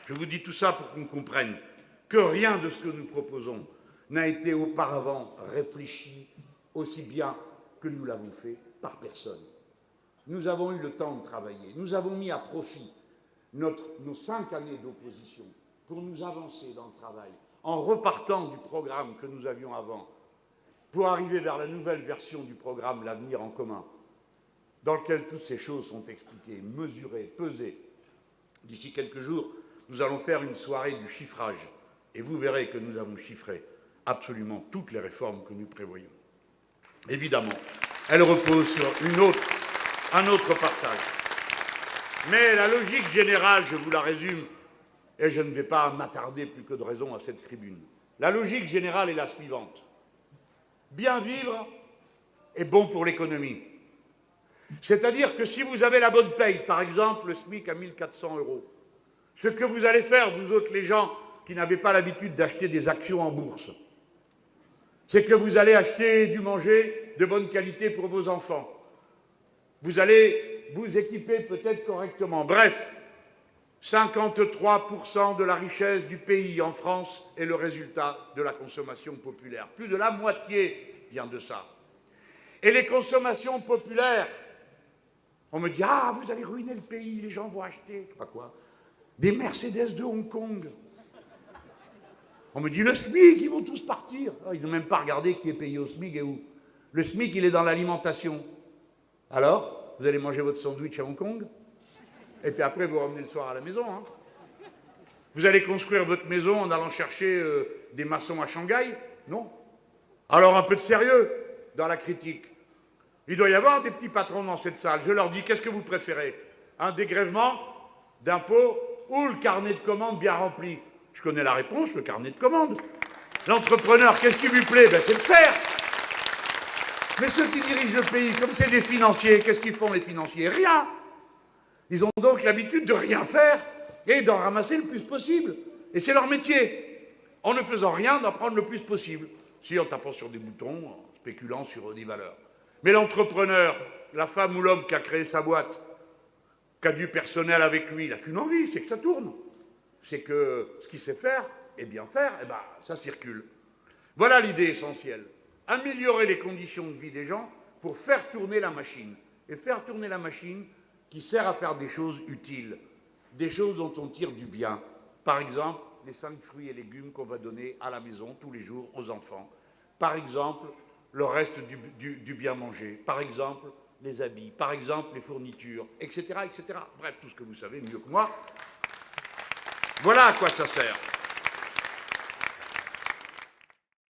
Je vous dis tout ça pour qu'on comprenne que rien de ce que nous proposons n'a été auparavant réfléchi aussi bien que nous l'avons fait par personne. Nous avons eu le temps de travailler, nous avons mis à profit nos 5 années d'opposition pour nous avancer dans le travail, en repartant du programme que nous avions avant, pour arriver vers la nouvelle version du programme L'Avenir en commun, dans lequel toutes ces choses sont expliquées, mesurées, pesées. D'ici quelques jours, nous allons faire une soirée du chiffrage, et vous verrez que nous avons chiffré absolument toutes les réformes que nous prévoyons. Évidemment, elles reposent sur un autre partage. Mais la logique générale, je vous la résume, et je ne vais pas m'attarder plus que de raison à cette tribune. La logique générale est la suivante. Bien vivre est bon pour l'économie. C'est-à-dire que si vous avez la bonne paye, par exemple le SMIC à 1 400 €, ce que vous allez faire, vous autres les gens qui n'avez pas l'habitude d'acheter des actions en bourse, c'est que vous allez acheter du manger de bonne qualité pour vos enfants. Vous allez vous équiper peut-être correctement. Bref, 53% de la richesse du pays en France est le résultat de la consommation populaire. Plus de la moitié vient de ça. Et les consommations populaires, on me dit « Ah, vous allez ruiner le pays, les gens vont acheter, je sais pas quoi, des Mercedes de Hong Kong. » On me dit « Le SMIC, ils vont tous partir. » Ils n'ont même pas regardé qui est payé au SMIC et où. Le SMIC, il est dans l'alimentation. Alors, vous allez manger votre sandwich à Hong Kong, et puis après, vous revenez le soir à la maison. Hein. Vous allez construire votre maison en allant chercher des maçons à Shanghai? Non. Alors, un peu de sérieux dans la critique. Il doit y avoir des petits patrons dans cette salle. Je leur dis, qu'est-ce que vous préférez? Un dégrèvement d'impôts ou le carnet de commandes bien rempli? Je connais la réponse, le carnet de commandes. L'entrepreneur, qu'est-ce qui lui plaît? C'est de faire. Mais ceux qui dirigent le pays, comme c'est des financiers, qu'est-ce qu'ils font les financiers? Rien. Ils ont donc l'habitude de rien faire et d'en ramasser le plus possible. Et c'est leur métier. En ne faisant rien, d'en prendre le plus possible. Si en tapant sur des boutons, en spéculant sur des valeurs. Mais l'entrepreneur, la femme ou l'homme qui a créé sa boîte, qui a du personnel avec lui, il n'a qu'une envie, c'est que ça tourne. C'est que ce qu'il sait faire, et bien faire, eh ben, ça circule. Voilà l'idée essentielle. Améliorer les conditions de vie des gens pour faire tourner la machine. Et faire tourner la machine qui sert à faire des choses utiles, des choses dont on tire du bien. Par exemple, les 5 fruits et légumes qu'on va donner à la maison tous les jours aux enfants. Par exemple, le reste du bien manger. Par exemple, les habits. Par exemple, les fournitures, etc., etc. Bref, tout ce que vous savez mieux que moi. Voilà à quoi ça sert.